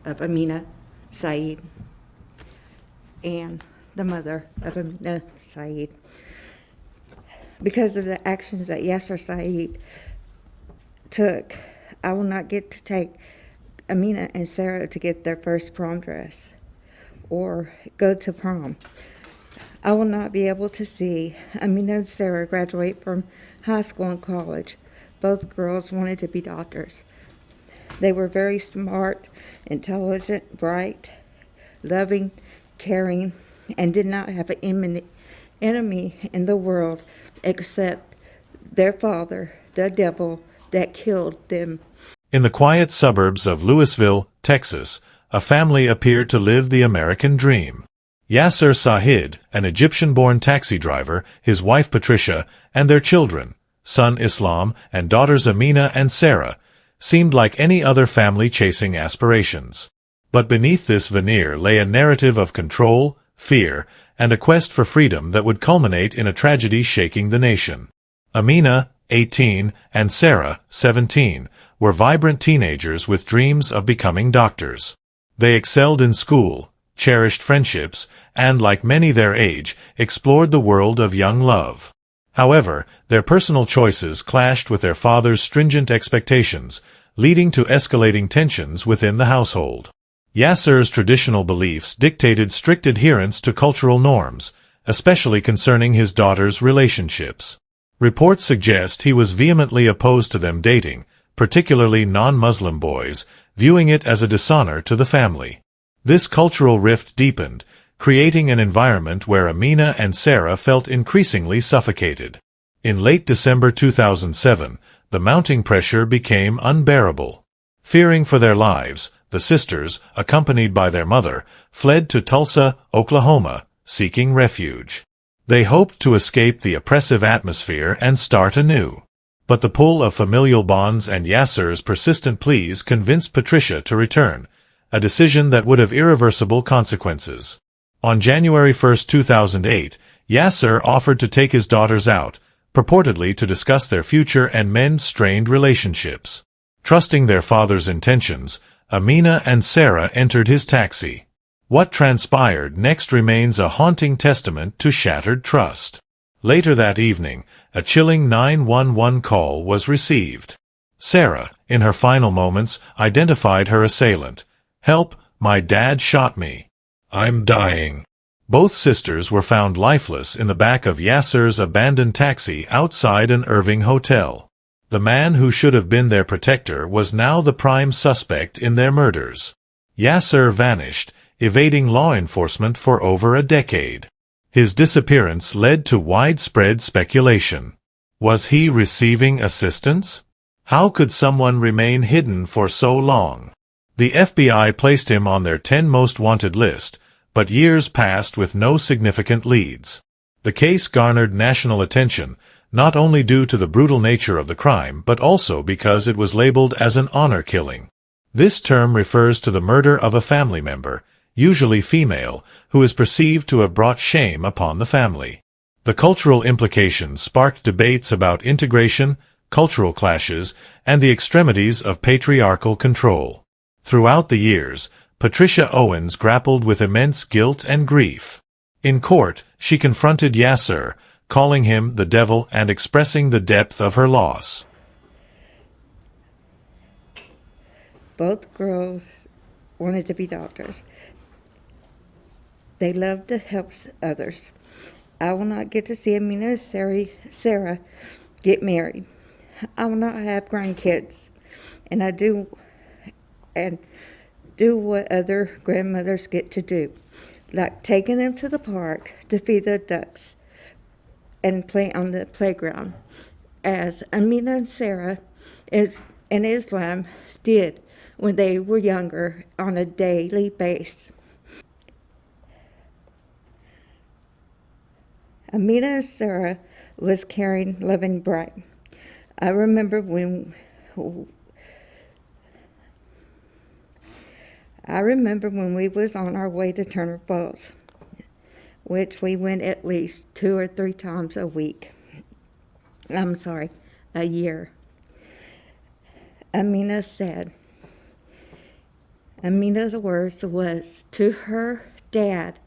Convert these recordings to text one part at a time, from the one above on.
of Amina Saeed and the mother of Amina Saeed. Because of the actions that Yasser Saeed took, I will not get to take Amina and Sarah to get their first prom dress or go to prom. I will not be able to see Amina and Sarah graduate from high school and college. Both girls wanted to be doctors. They were very smart, intelligent, bright, loving, caring, and did not have an enemy in the world except their father, the devil, that killed them. In the quiet suburbs of Louisville, Texas, a family appeared to live the American dream. Yasser Sahid, an Egyptian-born taxi driver, his wife Patricia, and their children, son Islam and daughters Amina and Sarah, seemed like any other family chasing aspirations. But beneath this veneer lay a narrative of control, fear, and a quest for freedom that would culminate in a tragedy shaking the nation. Amina, 18, and Sarah, 17, were vibrant teenagers with dreams of becoming doctors. They excelled in school, cherished friendships, and, like many their age, explored the world of young love. However, their personal choices clashed with their father's stringent expectations, leading to escalating tensions within the household. Yasser's traditional beliefs dictated strict adherence to cultural norms, especially concerning his daughter's relationships. Reports suggest he was vehemently opposed to them dating, particularly non-Muslim boys, viewing it as a dishonor to the family. This cultural rift deepened, creating an environment where Amina and Sarah felt increasingly suffocated. In late December 2007, the mounting pressure became unbearable. Fearing for their lives, the sisters, accompanied by their mother, fled to Tulsa, Oklahoma, seeking refuge. They hoped to escape the oppressive atmosphere and start anew. But the pull of familial bonds and Yasser's persistent pleas convinced Patricia to return, a decision that would have irreversible consequences. On January 1, 2008, Yasser offered to take his daughters out, purportedly to discuss their future and mend strained relationships. Trusting their father's intentions, Amina and Sarah entered his taxi. What transpired next remains a haunting testament to shattered trust. Later that evening, a chilling 911 call was received. Sarah, in her final moments, identified her assailant. "Help, my dad shot me. I'm dying." Both sisters were found lifeless in the back of Yasser's abandoned taxi outside an Irving hotel. The man who should have been their protector was now the prime suspect in their murders. Yasser vanished, evading law enforcement for over a decade. His disappearance led to widespread speculation. Was he receiving assistance? How could someone remain hidden for so long? The FBI placed him on their 10 most wanted list, but years passed with no significant leads. The case garnered national attention, not only due to the brutal nature of the crime but also because it was labeled as an honor killing. This term refers to the murder of a family member, usually female, who is perceived to have brought shame upon the family. The cultural implications sparked debates about integration, cultural clashes, and the extremities of patriarchal control. Throughout the years, Patricia Owens grappled with immense guilt and grief. In court, she confronted Yasser, calling him the devil and expressing the depth of her loss. Both girls wanted to be doctors. They loved to help others. I will not get to see Amina and Sarah get married. I will not have grandkids. And I do what other grandmothers get to do, like taking them to the park to feed the ducks and play on the playground, as Amina and Sarah and Islam did when they were younger on a daily basis. Amina and Sarah was caring, loving, bright. I remember when we was on our way to Turner Falls, which we went at least 2 or 3 times a week. I'm sorry, a year. Amina said, Amina's words was to her dad,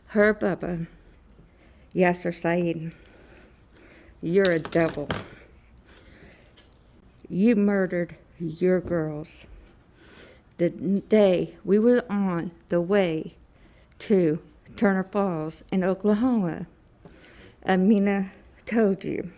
her Bubba, Yasser Saeed, "You're a devil. You murdered your girls the day we were on the way to Turner Falls in Oklahoma. Amina told you."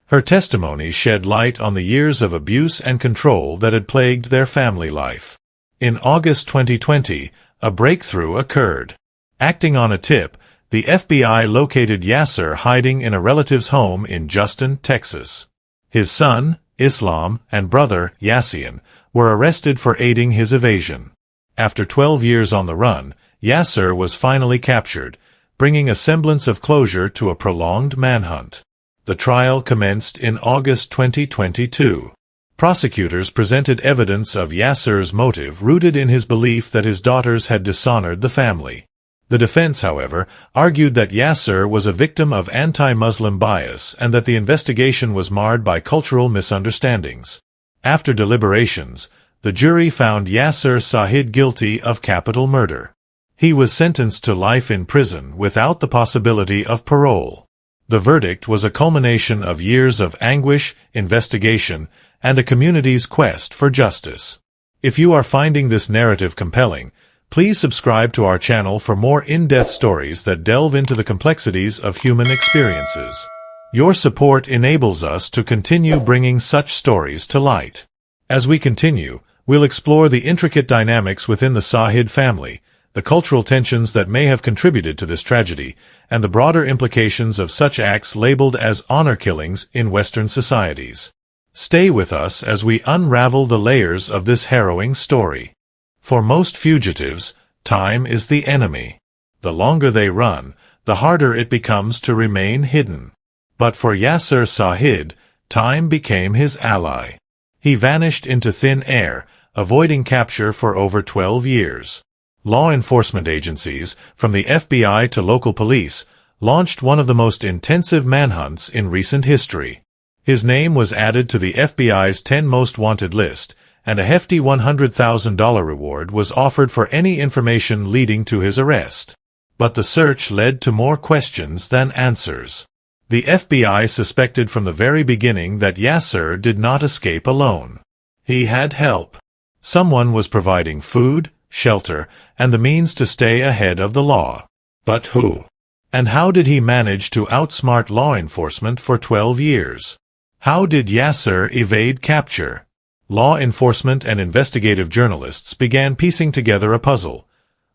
Her testimony shed light on the years of abuse and control that had plagued their family life. In August 2020, a breakthrough occurred. Acting on a tip, the FBI located Yasser hiding in a relative's home in Justin, Texas. His son, Islam, and brother, Yassian, were arrested for aiding his evasion. After 12 years on the run, Yasser was finally captured, bringing a semblance of closure to a prolonged manhunt. The trial commenced in August 2022. Prosecutors presented evidence of Yasser's motive rooted in his belief that his daughters had dishonored the family. The defense, however, argued that Yasser was a victim of anti-Muslim bias and that the investigation was marred by cultural misunderstandings. After deliberations, the jury found Yasser Saeed guilty of capital murder. He was sentenced to life in prison without the possibility of parole. The verdict was a culmination of years of anguish, investigation, and a community's quest for justice. If you are finding this narrative compelling, please subscribe to our channel for more in-depth stories that delve into the complexities of human experiences. Your support enables us to continue bringing such stories to light. As we continue, we'll explore the intricate dynamics within the Saeed family, the cultural tensions that may have contributed to this tragedy, and the broader implications of such acts labeled as honor killings in Western societies. Stay with us as we unravel the layers of this harrowing story. For most fugitives, time is the enemy. The longer they run, the harder it becomes to remain hidden. But for Yasser Saeed, time became his ally. He vanished into thin air, avoiding capture for over 12 years. Law enforcement agencies, from the FBI to local police, launched one of the most intensive manhunts in recent history. His name was added to the FBI's 10 Most Wanted list, and a hefty $100,000 reward was offered for any information leading to his arrest. But the search led to more questions than answers. The FBI suspected from the very beginning that Yasser did not escape alone. He had help. Someone was providing food, shelter, and the means to stay ahead of the law. But who? And how did he manage to outsmart law enforcement for 12 years? How did Yasser evade capture? Law enforcement and investigative journalists began piecing together a puzzle,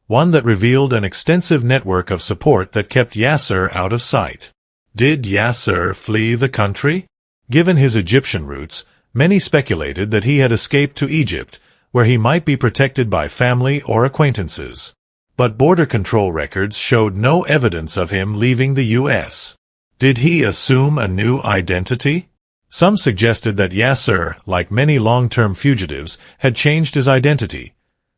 one that revealed an extensive network of support that kept Yasser out of sight. Did Yasser flee the country? Given his Egyptian roots, many speculated that he had escaped to Egypt, where he might be protected by family or acquaintances. But border control records showed no evidence of him leaving the U.S. Did he assume a new identity? Some suggested that Yasser, like many long-term fugitives, had changed his identity,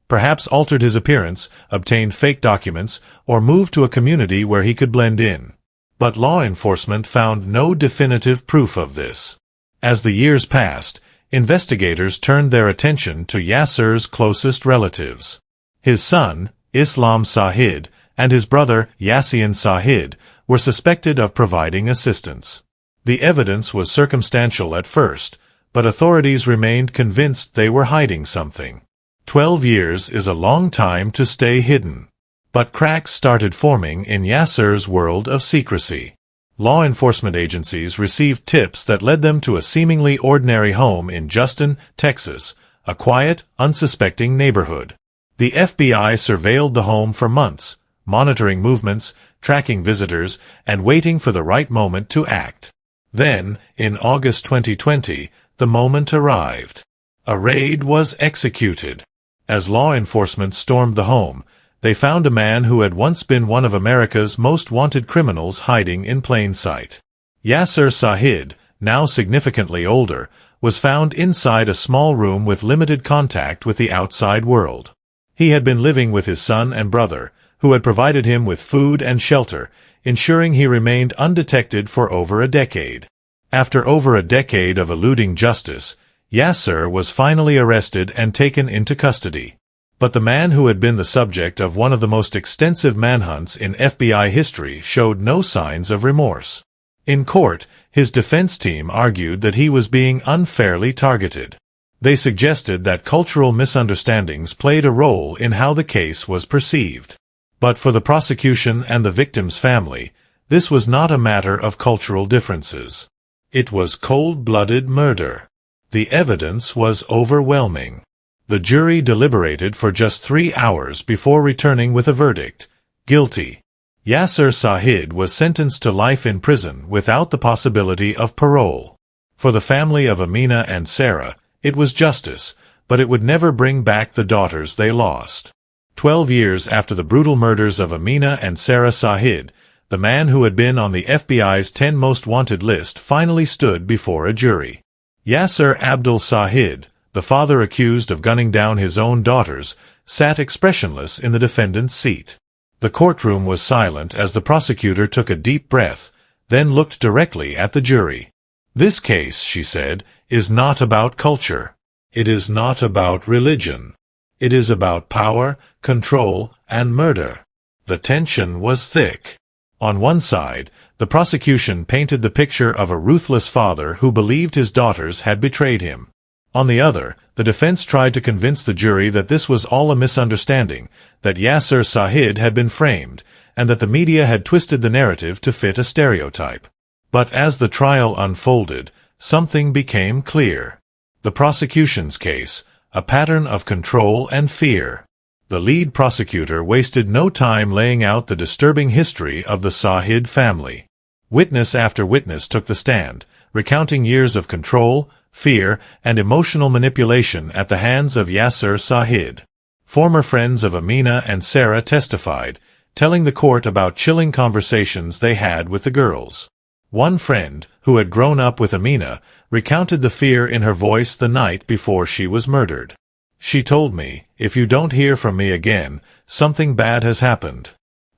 perhaps altered his appearance, obtained fake documents, or moved to a community where he could blend in. But law enforcement found no definitive proof of this. As the years passed, investigators turned their attention to Yasser's closest relatives. His son, Islam Saeed, and his brother, Yassian Saeed, were suspected of providing assistance. The evidence was circumstantial at first, but authorities remained convinced they were hiding something. 12 years is a long time to stay hidden. But cracks started forming in Yasser's world of secrecy. Law enforcement agencies received tips that led them to a seemingly ordinary home in Justin, Texas, a quiet, unsuspecting neighborhood. The FBI surveilled the home for months, monitoring movements, tracking visitors, and waiting for the right moment to act. Then, in August 2020, the moment arrived. A raid was executed. As law enforcement stormed the home, they found a man who had once been one of America's most wanted criminals hiding in plain sight. Yasser Saeed, now significantly older, was found inside a small room with limited contact with the outside world. He had been living with his son and brother, who had provided him with food and shelter, ensuring he remained undetected for over a decade. After over a decade of eluding justice, Yasser was finally arrested and taken into custody. But the man who had been the subject of one of the most extensive manhunts in FBI history showed no signs of remorse. In court, his defense team argued that he was being unfairly targeted. They suggested that cultural misunderstandings played a role in how the case was perceived. But for the prosecution and the victim's family, this was not a matter of cultural differences. It was cold-blooded murder. The evidence was overwhelming. The jury deliberated for just 3 hours before returning with a verdict: guilty. Yasser Sahid was sentenced to life in prison without the possibility of parole. For the family of Amina and Sarah, it was justice, but it would never bring back the daughters they lost. 12 years after the brutal murders of Amina and Sarah Sahid, the man who had been on the FBI's 10 most wanted list finally stood before a jury. Yasser Abdul Sahid, the father accused of gunning down his own daughters, sat expressionless in the defendant's seat. The courtroom was silent as the prosecutor took a deep breath, then looked directly at the jury. "This case," she said, "is not about culture. It is not about religion. It is about power, control, and murder." The tension was thick. On one side, the prosecution painted the picture of a ruthless father who believed his daughters had betrayed him. On the other, the defense tried to convince the jury that this was all a misunderstanding, that Yasser Sahid had been framed, and that the media had twisted the narrative to fit a stereotype. But as the trial unfolded, something became clear. The prosecution's case, a pattern of control and fear. The lead prosecutor wasted no time laying out the disturbing history of the Sahid family. Witness after witness took the stand, recounting years of control, fear, and emotional manipulation at the hands of Yasser Sahid. Former friends of Amina and Sarah testified, telling the court about chilling conversations they had with the girls. One friend, who had grown up with Amina, recounted the fear in her voice the night before she was murdered. "She told me, if you don't hear from me again, something bad has happened."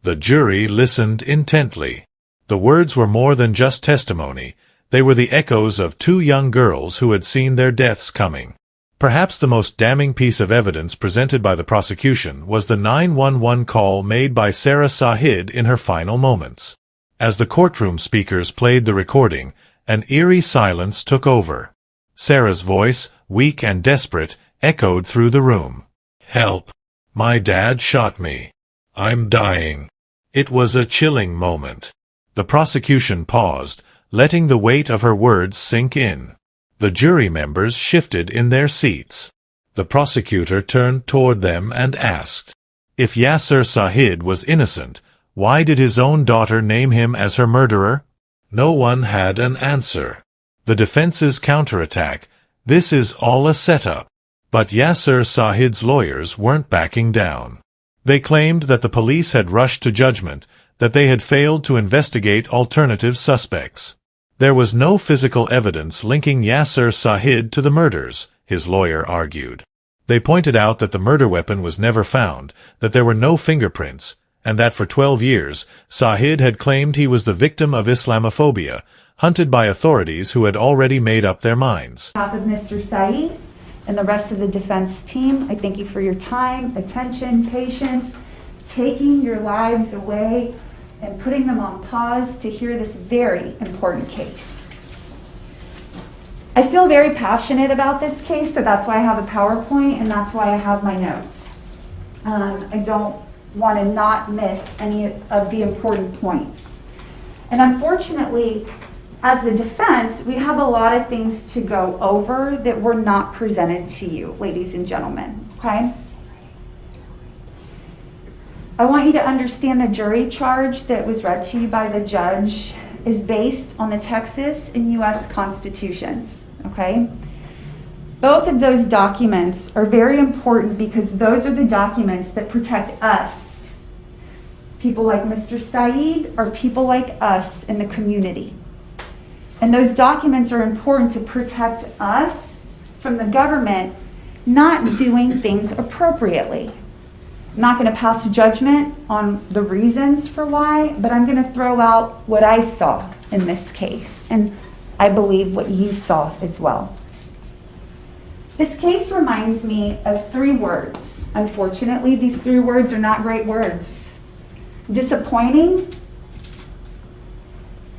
The jury listened intently. The words were more than just testimony. They were the echoes of 2 young girls who had seen their deaths coming. Perhaps the most damning piece of evidence presented by the prosecution was the 911 call made by Sarah Sahid in her final moments. As the courtroom speakers played the recording, an eerie silence took over. Sarah's voice, weak and desperate, echoed through the room. "Help! My dad shot me. I'm dying." It was a chilling moment. The prosecution paused, letting the weight of her words sink in. The jury members shifted in their seats. The prosecutor turned toward them and asked, "If Yasser Sahid was innocent, why did his own daughter name him as her murderer?" No one had an answer. The defense's counterattack, "This is all a setup." But Yasser Sahid's lawyers weren't backing down. They claimed that the police had rushed to judgment, that they had failed to investigate alternative suspects. There was no physical evidence linking Yasser Sahid to the murders, his lawyer argued. They pointed out that the murder weapon was never found, that there were no fingerprints, and that for 12 years, Sahid had claimed he was the victim of Islamophobia, hunted by authorities who had already made up their minds. On behalf of Mr. Saeed and the rest of the defense team, I thank you for your time, attention, patience, taking your lives away and putting them on pause to hear this very important case. I feel very passionate about this case, so that's why I have a PowerPoint and that's why I have my notes. I don't want to not miss any of the important points. And unfortunately, as the defense, we have a lot of things to go over that were not presented to you, ladies and gentlemen, okay? I want you to understand the jury charge that was read to you by the judge is based on the Texas and U.S. constitutions, okay? Both of those documents are very important because those are the documents that protect us. People like Mr. Saeed are people like us in the community. And those documents are important to protect us from the government not doing things appropriately. I'm not going to pass judgment on the reasons for why, but I'm going to throw out what I saw in this case, and I believe what you saw as well. This case reminds me of 3 words: Unfortunately, these three words are not great words. Disappointing,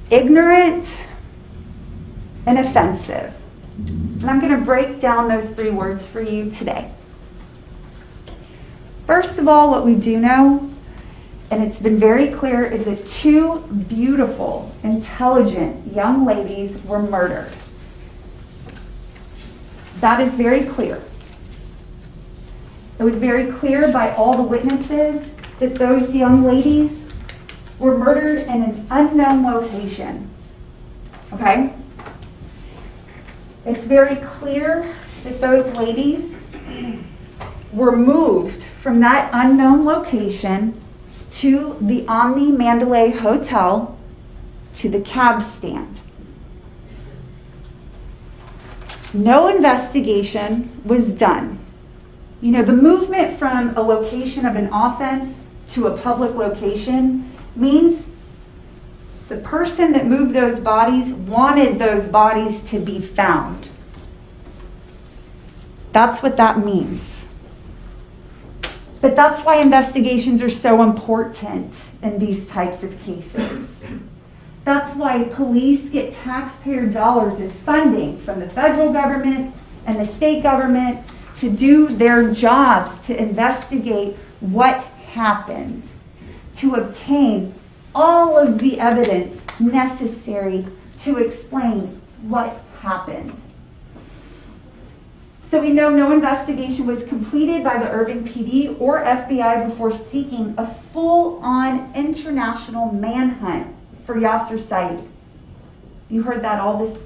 ignorant, and offensive. And I'm going to break down those three words for you today. First of all, what we do know, and it's been very clear, is that two beautiful, intelligent young ladies were murdered. That is very clear. It was very clear by all the witnesses that those young ladies were murdered in an unknown location. Okay? It's very clear that those ladies were moved from that unknown location to the Omni Mandalay Hotel to the cab stand. No investigation was done. You know, the movement from a location of an offense to a public location means the person that moved those bodies wanted those bodies to be found. That's what that means. But that's why investigations are so important in these types of cases. That's why police get taxpayer dollars and funding from the federal government and the state government to do their jobs, to investigate what happened, to obtain all of the evidence necessary to explain what happened. So we know no investigation was completed by the Irving PD or FBI before seeking a full-on international manhunt for Yasser Said. You heard that all this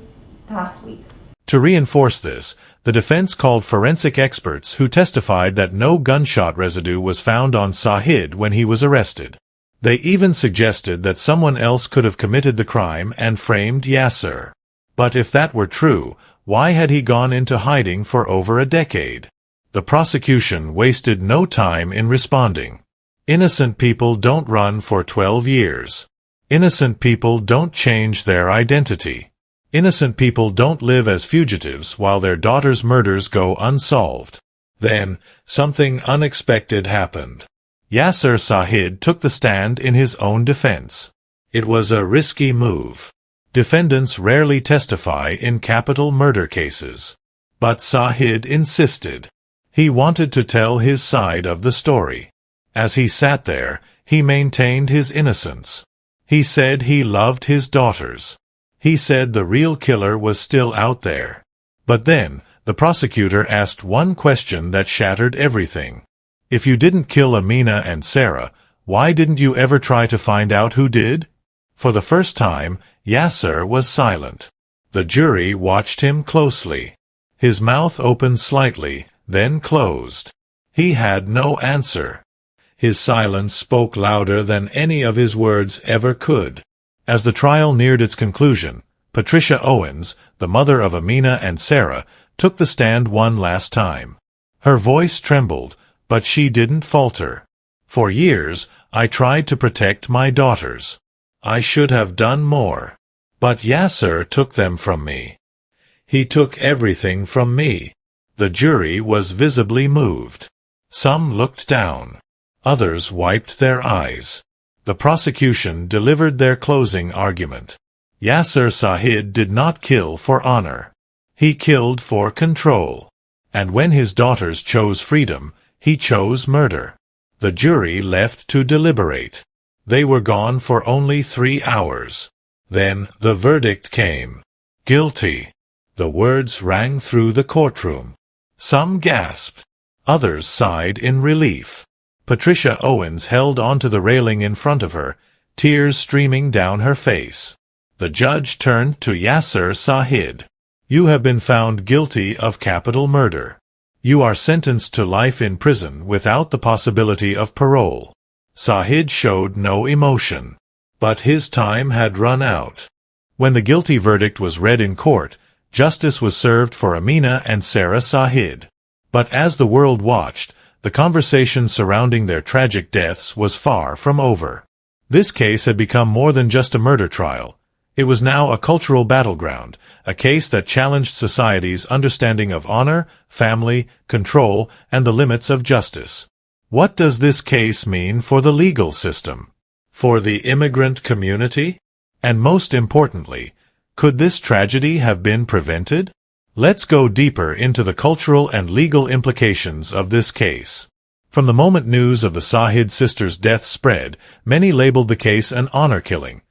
past week. To reinforce this, the defense called forensic experts who testified that no gunshot residue was found on Sahid when he was arrested. They even suggested that someone else could have committed the crime and framed Yasser. But if that were true, why had he gone into hiding for over a decade? The prosecution wasted no time in responding. Innocent people don't run for 12 years. Innocent people don't change their identity. Innocent people don't live as fugitives while their daughter's murders go unsolved. Then, something unexpected happened. Yasser Said took the stand in his own defense. It was a risky move. Defendants rarely testify in capital murder cases. But Said insisted. He wanted to tell his side of the story. As he sat there, he maintained his innocence. He said he loved his daughters. He said the real killer was still out there. But then, the prosecutor asked one question that shattered everything. If you didn't kill Amina and Sarah, why didn't you ever try to find out who did? For the first time, Yasser was silent. The jury watched him closely. His mouth opened slightly, then closed. He had no answer. His silence spoke louder than any of his words ever could. As the trial neared its conclusion, Patricia Owens, the mother of Amina and Sarah, took the stand one last time. Her voice trembled, but she didn't falter. For years, I tried to protect my daughters. I should have done more. But Yasser took them from me. He took everything from me. The jury was visibly moved. Some looked down. Others wiped their eyes. The prosecution delivered their closing argument. Yasser Said did not kill for honor. He killed for control. And when his daughters chose freedom, he chose murder. The jury left to deliberate. They were gone for only 3 hours. Then the verdict came. Guilty. The words rang through the courtroom. Some gasped. Others sighed in relief. Patricia Owens held onto the railing in front of her, tears streaming down her face. The judge turned to Yasser Said. You have been found guilty of capital murder. You are sentenced to life in prison without the possibility of parole. Said showed no emotion. But his time had run out. When the guilty verdict was read in court, justice was served for Amina and Sarah Said. But as the world watched, the conversation surrounding their tragic deaths was far from over. This case had become more than just a murder trial. It was now a cultural battleground, a case that challenged society's understanding of honor, family, control, and the limits of justice. What does this case mean for the legal system? For the immigrant community? And most importantly, could this tragedy have been prevented? Let's go deeper into the cultural and legal implications of this case. From the moment news of the Sahid sisters' death spread, many labeled the case an honor killing,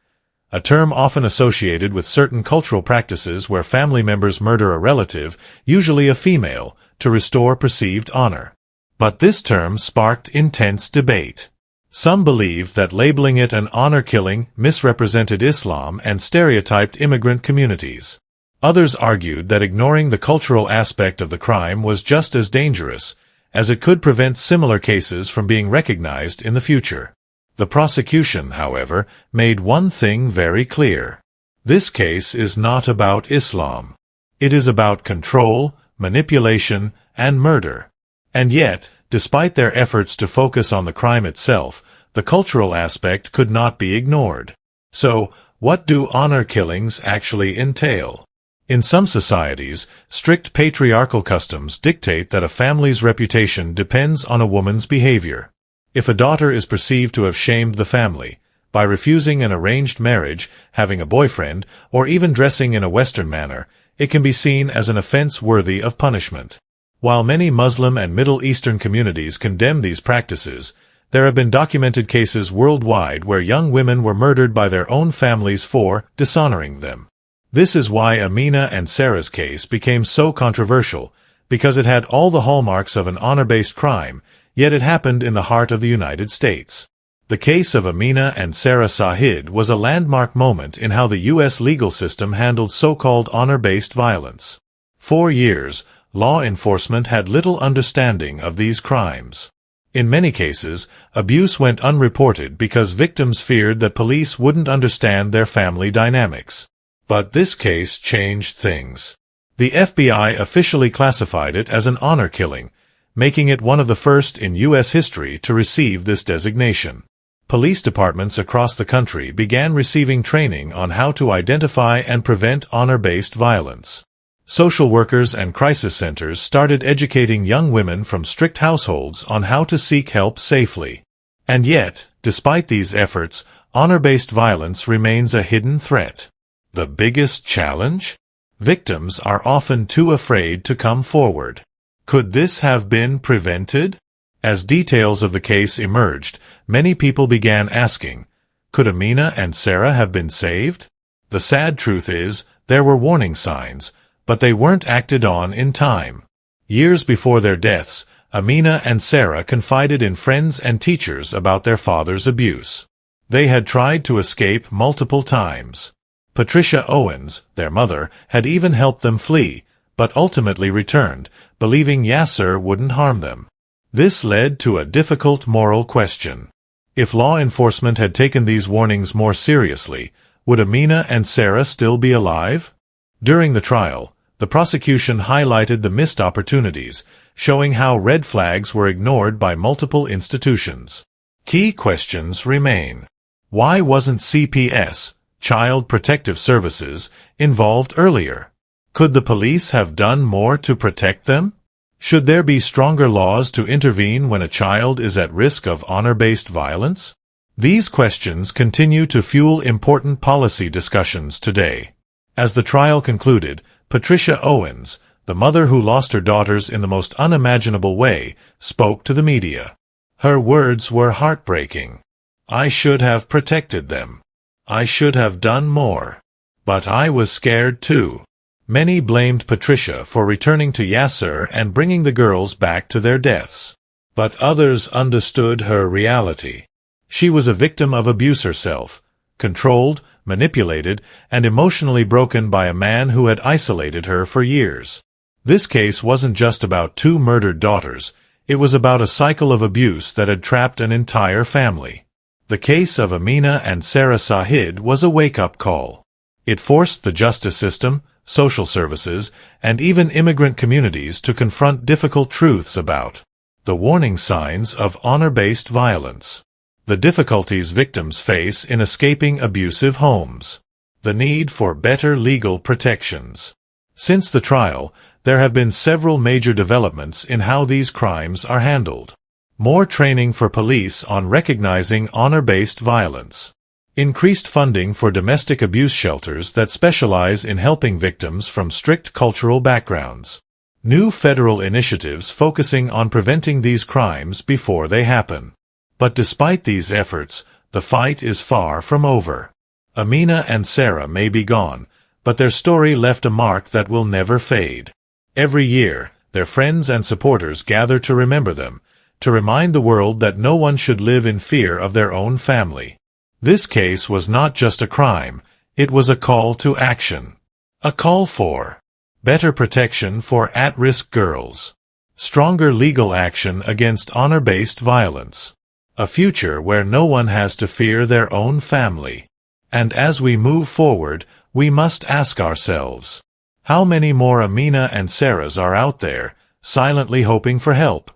a term often associated with certain cultural practices where family members murder a relative, usually a female, to restore perceived honor. But this term sparked intense debate. Some believe that labeling it an honor killing misrepresented Islam and stereotyped immigrant communities. Others argued that ignoring the cultural aspect of the crime was just as dangerous, as it could prevent similar cases from being recognized in the future. The prosecution, however, made one thing very clear. This case is not about Islam. It is about control, manipulation, and murder. And yet, despite their efforts to focus on the crime itself, the cultural aspect could not be ignored. So, what do honor killings actually entail? In some societies, strict patriarchal customs dictate that a family's reputation depends on a woman's behavior. If a daughter is perceived to have shamed the family, by refusing an arranged marriage, having a boyfriend, or even dressing in a Western manner, it can be seen as an offense worthy of punishment. While many Muslim and Middle Eastern communities condemn these practices, there have been documented cases worldwide where young women were murdered by their own families for dishonoring them. This is why Amina and Sarah's case became so controversial, because it had all the hallmarks of an honor-based crime, yet it happened in the heart of the United States. The case of Amina and Sarah Sahid was a landmark moment in how the U.S. legal system handled so-called honor-based violence. For years, law enforcement had little understanding of these crimes. In many cases, abuse went unreported because victims feared that police wouldn't understand their family dynamics. But this case changed things. The FBI officially classified it as an honor killing, making it one of the first in U.S. history to receive this designation. Police departments across the country began receiving training on how to identify and prevent honor-based violence. Social workers and crisis centers started educating young women from strict households on how to seek help safely. And yet, despite these efforts, honor-based violence remains a hidden threat. The biggest challenge? Victims are often too afraid to come forward. Could this have been prevented? As details of the case emerged, many people began asking, could Amina and Sarah have been saved? The sad truth is, there were warning signs, but they weren't acted on in time. Years before their deaths, Amina and Sarah confided in friends and teachers about their father's abuse. They had tried to escape multiple times. Patricia Owens, their mother, had even helped them flee, but ultimately returned, believing Yasser wouldn't harm them. This led to a difficult moral question. If law enforcement had taken these warnings more seriously, would Amina and Sarah still be alive? During the trial, the prosecution highlighted the missed opportunities, showing how red flags were ignored by multiple institutions. Key questions remain. Why wasn't CPS, Child Protective Services, involved earlier? Could the police have done more to protect them? Should there be stronger laws to intervene when a child is at risk of honor-based violence? These questions continue to fuel important policy discussions today. As the trial concluded, Patricia Owens, the mother who lost her daughters in the most unimaginable way, spoke to the media. Her words were heartbreaking. I should have protected them. I should have done more. But I was scared too. Many blamed Patricia for returning to Yasser and bringing the girls back to their deaths. But others understood her reality. She was a victim of abuse herself, controlled, manipulated, and emotionally broken by a man who had isolated her for years. This case wasn't just about two murdered daughters, it was about a cycle of abuse that had trapped an entire family. The case of Amina and Sarah Sahid was a wake-up call. It forced the justice system, social services, and even immigrant communities to confront difficult truths about the warning signs of honor-based violence, the difficulties victims face in escaping abusive homes, The need for better legal protections. Since the trial, there have been several major developments in how these crimes are handled. More training for police on recognizing honor-based violence. Increased funding for domestic abuse shelters that specialize in helping victims from strict cultural backgrounds. New federal initiatives focusing on preventing these crimes before they happen. But despite these efforts, the fight is far from over. Amina and Sarah may be gone, but their story left a mark that will never fade. Every year, their friends and supporters gather to remember them, to remind the world that no one should live in fear of their own family. This case was not just a crime, it was a call to action. A call for better protection for at-risk girls, stronger legal action against honor-based violence, a future where no one has to fear their own family. And as we move forward, we must ask ourselves, how many more Amina and Sarahs are out there, silently hoping for help?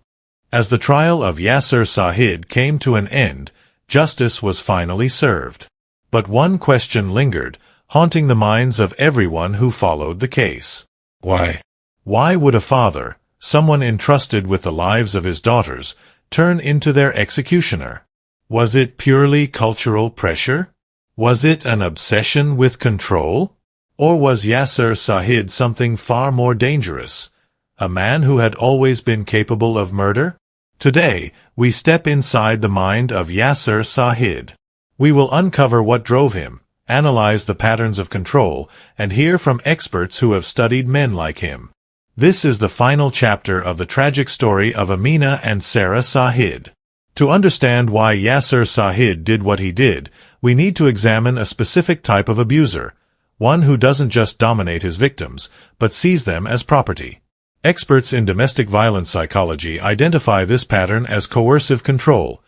As the trial of Yasser Sahid came to an end, justice was finally served. But one question lingered, haunting the minds of everyone who followed the case. Why? Why would a father, someone entrusted with the lives of his daughters, turn into their executioner? Was it purely cultural pressure? Was it an obsession with control? Or was Yasser Sahid something far more dangerous? A man who had always been capable of murder? Today, we step inside the mind of Yasser Sahid. We will uncover what drove him, analyze the patterns of control, and hear from experts who have studied men like him. This is the final chapter of the tragic story of Amina and Sarah Sahid. To understand why Yasser Sahid did what he did, we need to examine a specific type of abuser, one who doesn't just dominate his victims, but sees them as property. Experts in domestic violence psychology identify this pattern as coercive control,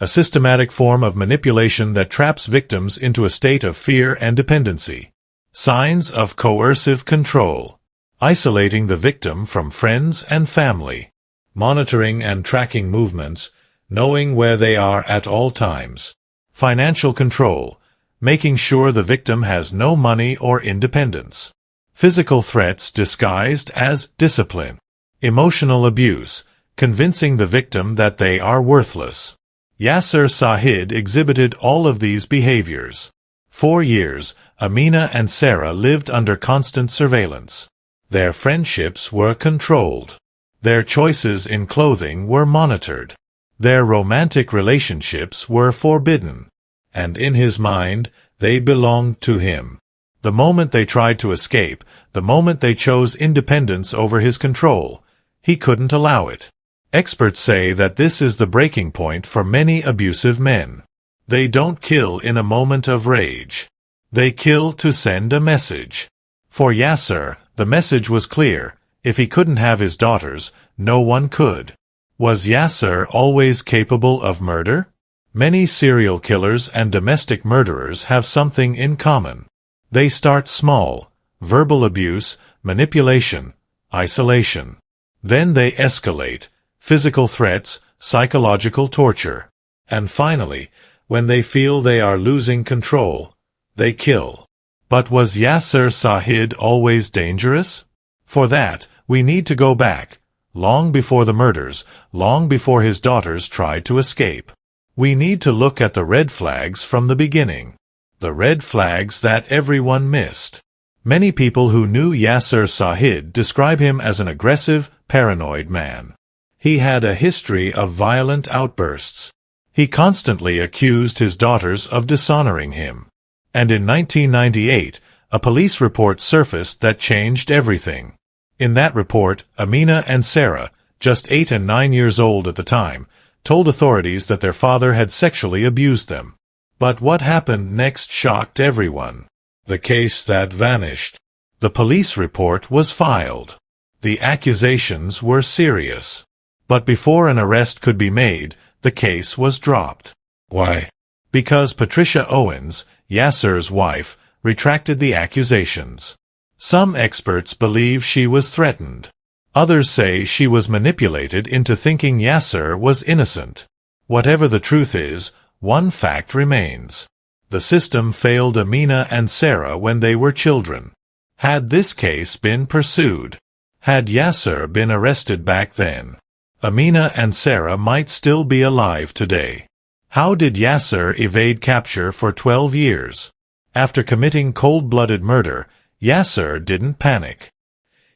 a systematic form of manipulation that traps victims into a state of fear and dependency. Signs of coercive control: isolating the victim from friends and family, monitoring and tracking movements, knowing where they are at all times, financial control, making sure the victim has no money or independence, physical threats disguised as discipline, emotional abuse, convincing the victim that they are worthless. Yasser Sahid exhibited all of these behaviors. 4 years, Amina and Sarah lived under constant surveillance. Their friendships were controlled. Their choices in clothing were monitored. Their romantic relationships were forbidden. And in his mind, they belonged to him. The moment they tried to escape, the moment they chose independence over his control, he couldn't allow it. Experts say that this is the breaking point for many abusive men. They don't kill in a moment of rage. They kill to send a message. For Yasser, the message was clear: if he couldn't have his daughters, no one could. Was Yasser always capable of murder? Many serial killers and domestic murderers have something in common. They start small: verbal abuse, manipulation, isolation. Then they escalate: physical threats, psychological torture. And finally, when they feel they are losing control, they kill. But was Yasser Sahid always dangerous? For that, we need to go back, long before the murders, long before his daughters tried to escape. We need to look at the red flags from the beginning. The red flags that everyone missed. Many people who knew Yasser Sahid describe him as an aggressive, paranoid man. He had a history of violent outbursts. He constantly accused his daughters of dishonoring him. And in 1998, a police report surfaced that changed everything. In that report, Amina and Sarah, just 8 and 9 years old at the time, told authorities that their father had sexually abused them. But what happened next shocked everyone. The case that vanished. The police report was filed. The accusations were serious. But before an arrest could be made, the case was dropped. Why? Because Patricia Owens, Yasser's wife, retracted the accusations. Some experts believe she was threatened. Others say she was manipulated into thinking Yasser was innocent. Whatever the truth is, one fact remains. The system failed Amina and Sarah when they were children. Had this case been pursued, had Yasser been arrested back then, Amina and Sarah might still be alive today. How did Yasser evade capture for 12 years? After committing cold-blooded murder, Yasser didn't panic.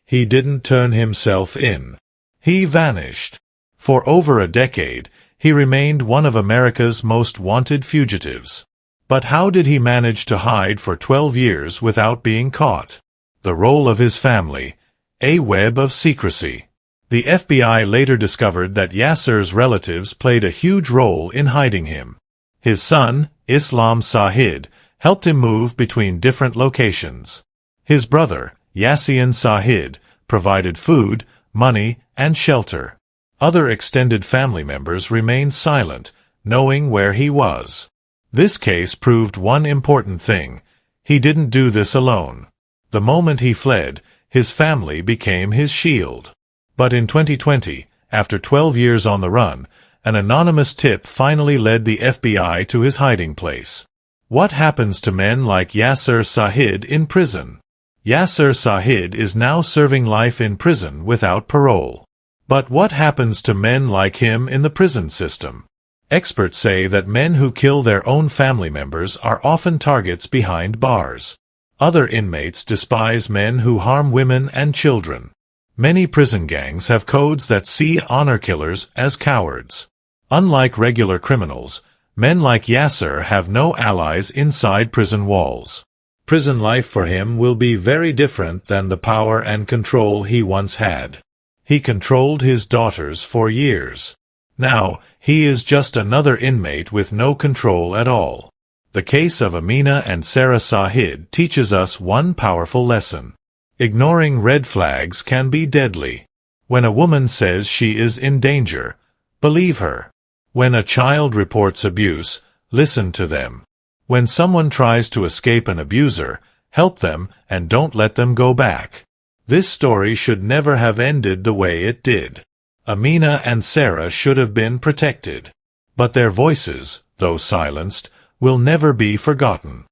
He didn't turn himself in. He vanished. For over a decade, he remained one of America's most wanted fugitives. But how did he manage to hide for 12 years without being caught? The role of his family: a web of secrecy. The FBI later discovered that Yasser's relatives played a huge role in hiding him. His son, Islam Sahid, helped him move between different locations. His brother, Yassine Sahid, provided food, money, and shelter. Other extended family members remained silent, knowing where he was. This case proved one important thing: he didn't do this alone. The moment he fled, his family became his shield. But in 2020, after 12 years on the run, an anonymous tip finally led the FBI to his hiding place. What happens to men like Yasser Sahid in prison? Yasser Sahid is now serving life in prison without parole. But what happens to men like him in the prison system? Experts say that men who kill their own family members are often targets behind bars. Other inmates despise men who harm women and children. Many prison gangs have codes that see honor killers as cowards. Unlike regular criminals, men like Yasser have no allies inside prison walls. Prison life for him will be very different than the power and control he once had. He controlled his daughters for years. Now, he is just another inmate with no control at all. The case of Amina and Sarah Sahid teaches us one powerful lesson. Ignoring red flags can be deadly. When a woman says she is in danger, believe her. When a child reports abuse, listen to them. When someone tries to escape an abuser, help them and don't let them go back. This story should never have ended the way it did. Amina and Sarah should have been protected. But their voices, though silenced, will never be forgotten.